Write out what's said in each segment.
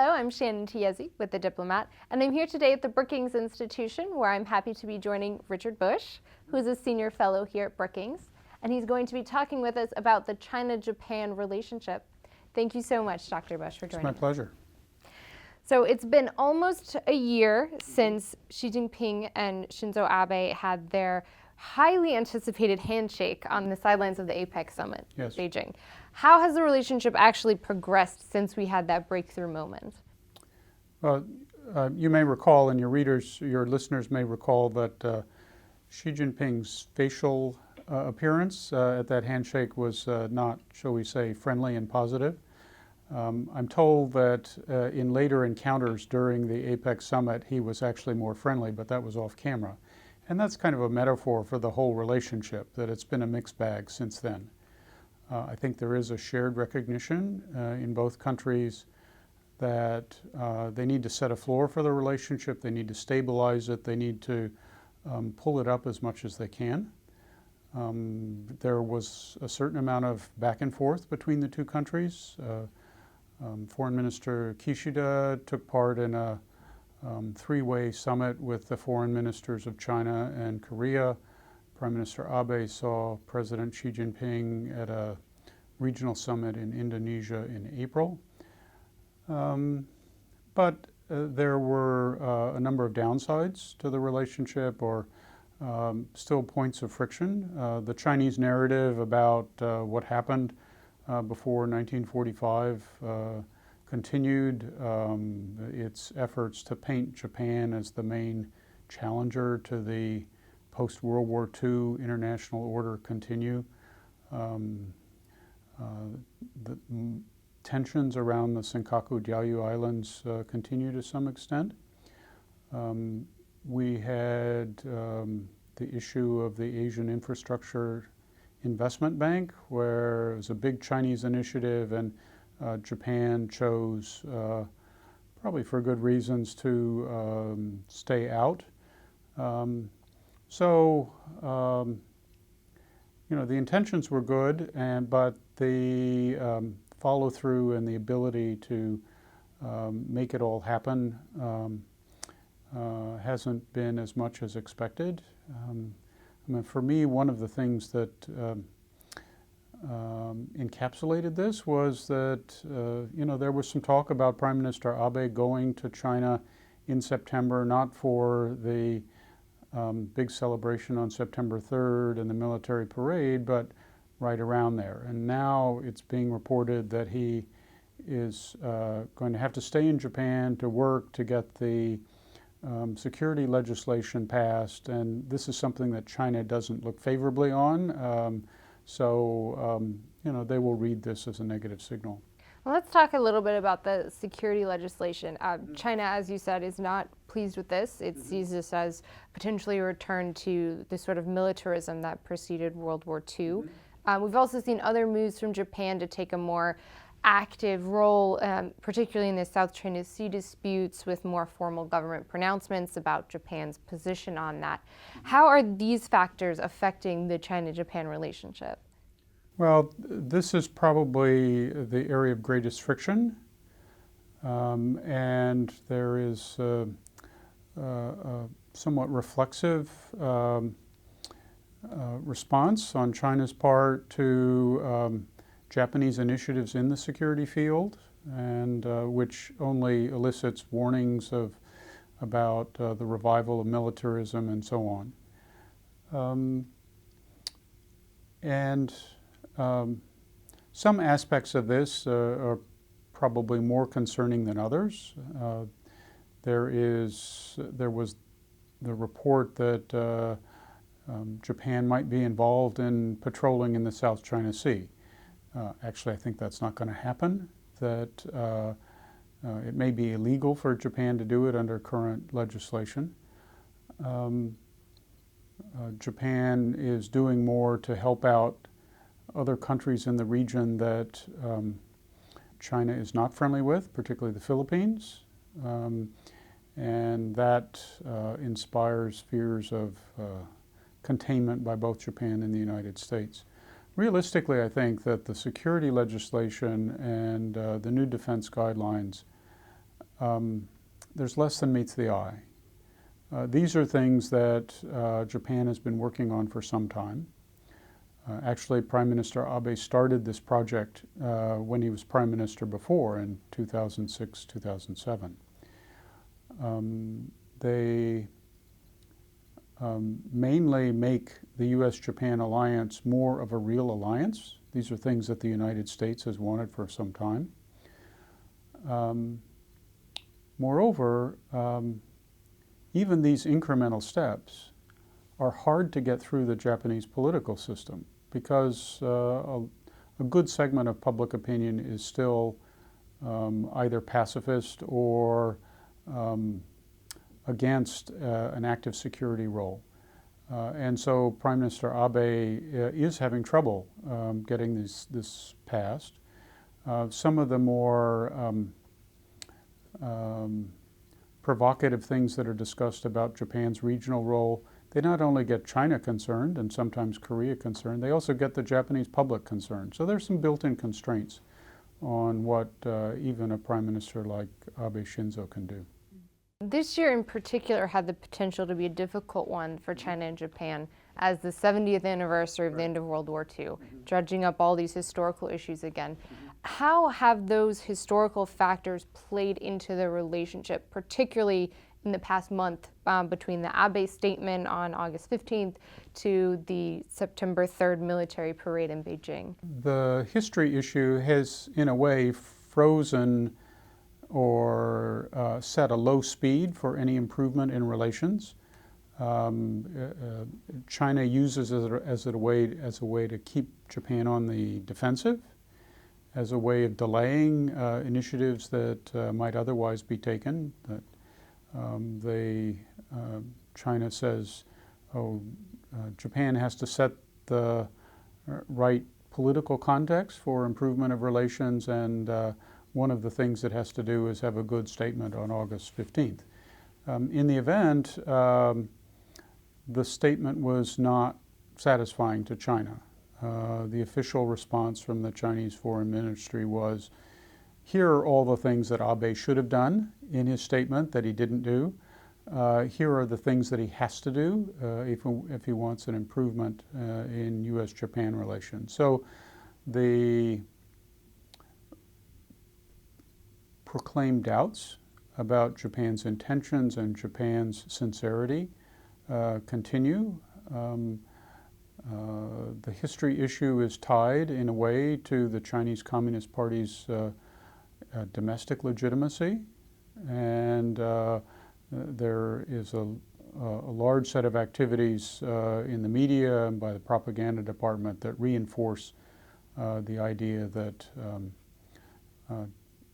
Hello, I'm Shannon Tiezi with the Diplomat, and I'm here today at the Brookings Institution, where I'm happy to be joining Richard Bush, who's a senior fellow here at Brookings, and he's going to be talking with us about the China-Japan relationship. Thank you so much, Dr. Bush, for joining us. It's my pleasure. So it's been almost a year since Xi Jinping and Shinzo Abe had their highly anticipated handshake on the sidelines of the APEC summit in Beijing. How has the relationship actually progressed since we had that breakthrough moment? Well, you may recall, and your listeners may recall, that Xi Jinping's facial appearance at that handshake was not, shall we say, friendly and positive. I'm told that in later encounters during the APEC summit, he was actually more friendly, but that was off camera. And that's kind of a metaphor for the whole relationship, that it's been a mixed bag since then. I think there is a shared recognition in both countries that they need to set a floor for the relationship, they need to stabilize it, they need to pull it up as much as they can. There was a certain amount of back and forth between the two countries. Foreign Minister Kishida took part in a three-way summit with the foreign ministers of China and Korea. Prime Minister Abe saw President Xi Jinping at a regional summit in Indonesia in April. But there were a number of downsides to the relationship, or still points of friction. The Chinese narrative about what happened before 1945 continued. Its efforts to paint Japan as the main challenger to the post-World War II international order continue. The tensions around the Senkaku Diaoyu Islands continue to some extent. We had the issue of the Asian Infrastructure Investment Bank, where it was a big Chinese initiative, and Japan chose, probably for good reasons, to stay out. The intentions were good, but the follow-through and the ability to make it all happen hasn't been as much as expected. For me, one of the things that encapsulated this was that there was some talk about Prime Minister Abe going to China in September, not for the big celebration on September 3rd and the military parade, but right around there. And now it's being reported that he is going to have to stay in Japan to work to get the security legislation passed, and this is something that China doesn't look favorably on. They will read this as a negative signal. Well, let's talk a little bit about the security legislation. China, as you said, is not pleased with this. It sees this as potentially a return to the sort of militarism that preceded World War II. We've also seen other moves from Japan to take a more active role, particularly in the South China Sea disputes, with more formal government pronouncements about Japan's position on that. How are these factors affecting the China-Japan relationship? Well, this is probably the area of greatest friction, and there is a somewhat reflexive response on China's part to Japanese initiatives in the security field, and which only elicits warnings about the revival of militarism and so on. Some aspects of this are probably more concerning than others. There was the report that Japan might be involved in patrolling in the South China Sea. Actually, I think that's not going to happen, that it may be illegal for Japan to do it under current legislation. Japan is doing more to help out other countries in the region that China is not friendly with, particularly the Philippines. And that inspires fears of containment by both Japan and the United States. Realistically, I think that the security legislation and the new defense guidelines there's less than meets the eye. These are things that Japan has been working on for some time. Actually, Prime Minister Abe started this project when he was Prime Minister before in 2006, 2007. They mainly make the U.S.-Japan alliance more of a real alliance. These are things that the United States has wanted for some time. Moreover, even these incremental steps are hard to get through the Japanese political system because a good segment of public opinion is still either pacifist or against an active security role. And so Prime Minister Abe is having trouble getting this passed. Some of the more provocative things that are discussed about Japan's regional role, they not only get China concerned and sometimes Korea concerned, they also get the Japanese public concerned. So there's some built-in constraints on what even a prime minister like Abe Shinzo can do. This year in particular had the potential to be a difficult one for China and Japan as the 70th anniversary of the end of World War II, dredging up all these historical issues again. How have those historical factors played into the relationship, particularly in the past month between the Abe statement on August 15th to the September 3rd military parade in Beijing? The history issue has, in a way, frozen or set a low speed for any improvement in relations. China uses it as a way to keep Japan on the defensive, as a way of delaying initiatives that might otherwise be taken. China says, Japan has to set the right political context for improvement of relations, and one of the things it has to do is have a good statement on August 15th. In the event, the statement was not satisfying to China. The official response from the Chinese Foreign Ministry was, here are all the things that Abe should have done in his statement that he didn't do. Here are the things that he has to do if he wants an improvement in U.S.-Japan relations. So the proclaimed doubts about Japan's intentions and Japan's sincerity continue. The history issue is tied in a way to the Chinese Communist Party's domestic legitimacy, and there is a large set of activities in the media and by the propaganda department that reinforce the idea that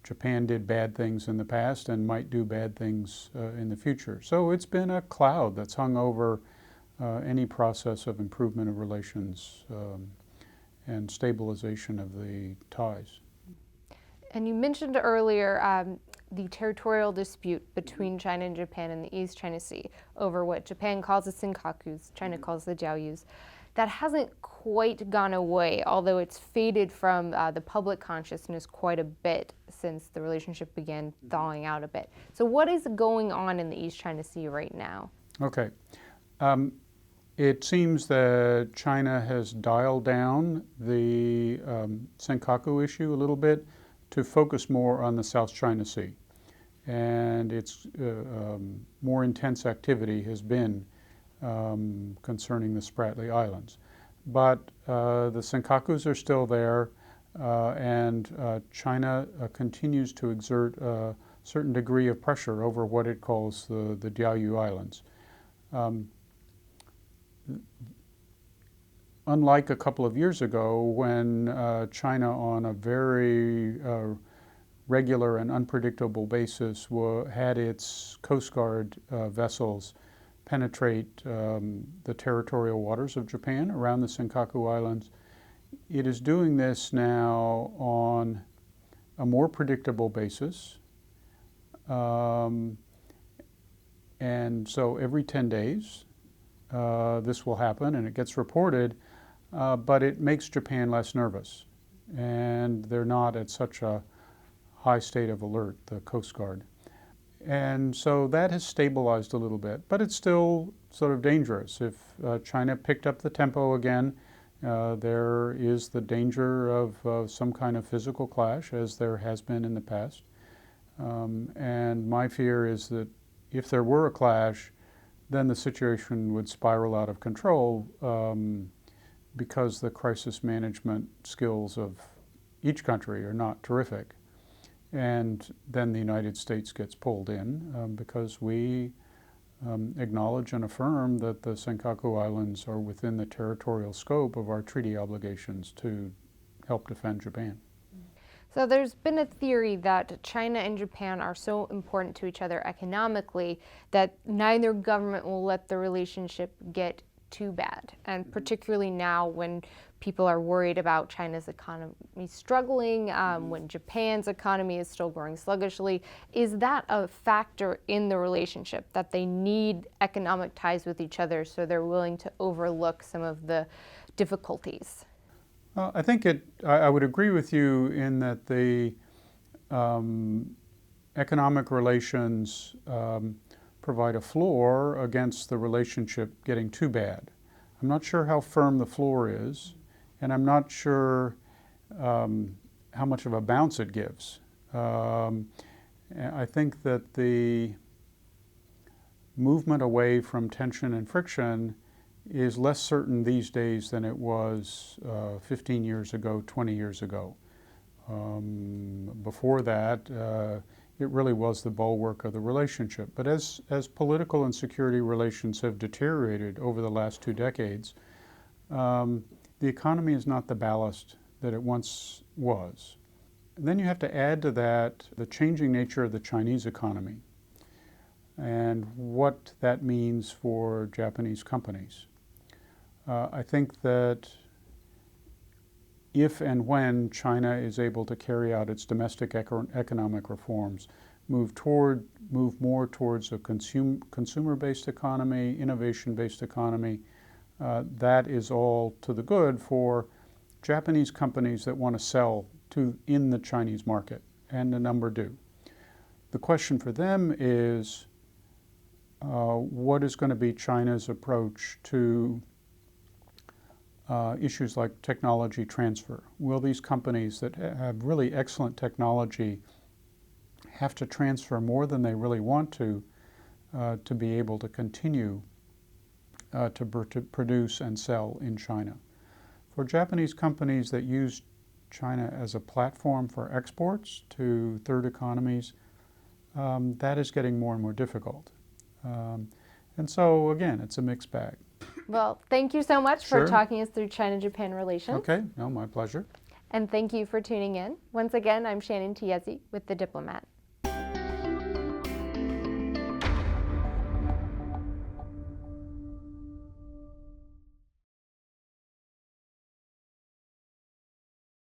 Japan did bad things in the past and might do bad things in the future. So it's been a cloud that's hung over any process of improvement of relations and stabilization of the ties. And you mentioned earlier the territorial dispute between China and Japan in the East China Sea over what Japan calls the Senkakus, China calls the Jiaoyus. That hasn't quite gone away, although it's faded from the public consciousness quite a bit since the relationship began thawing out a bit. So what is going on in the East China Sea right now? Okay. It seems that China has dialed down the Senkaku issue a little bit to focus more on the South China Sea. And its more intense activity has been concerning the Spratly Islands. But the Senkakus are still there, and China continues to exert a certain degree of pressure over what it calls the Diaoyu Islands. Unlike a couple of years ago when China on a very regular and unpredictable basis had its Coast Guard vessels penetrate the territorial waters of Japan around the Senkaku Islands, it is doing this now on a more predictable basis. And so every 10 days this will happen and it gets reported, but it makes Japan less nervous. And they're not at such a high state of alert, the Coast Guard. And so that has stabilized a little bit, but it's still sort of dangerous. If China picked up the tempo again, there is the danger of some kind of physical clash, as there has been in the past. And my fear is that if there were a clash, then the situation would spiral out of control because the crisis management skills of each country are not terrific. And then the United States gets pulled in because we acknowledge and affirm that the Senkaku Islands are within the territorial scope of our treaty obligations to help defend Japan. So there's been a theory that China and Japan are so important to each other economically that neither government will let the relationship get too bad. And particularly now when people are worried about China's economy struggling, when Japan's economy is still growing sluggishly, is that a factor in the relationship, that they need economic ties with each other so they're willing to overlook some of the difficulties? I think I would agree with you in that the economic relations provide a floor against the relationship getting too bad. I'm not sure how firm the floor is, and I'm not sure how much of a bounce it gives. I think that the movement away from tension and friction is less certain these days than it was 15 years ago, 20 years ago. Before that, it really was the bulwark of the relationship. But as political and security relations have deteriorated over the last 2 decades, the economy is not the ballast that it once was. And then you have to add to that the changing nature of the Chinese economy and what that means for Japanese companies. I think that if and when China is able to carry out its domestic economic reforms, move more towards a consumer-based economy, innovation-based economy, that is all to the good for Japanese companies that want to sell in the Chinese market, and a number do. The question for them is, what is going to be China's approach to issues like technology transfer? Will these companies that have really excellent technology have to transfer more than they really want to be able to continue to produce and sell in China? For Japanese companies that use China as a platform for exports to third economies, that is getting more and more difficult. And so, again, it's a mixed bag. Well, thank you so much Sure. for talking us through China-Japan relations. Okay, no, my pleasure. And thank you for tuning in. Once again, I'm Shannon Tiesi with The Diplomat.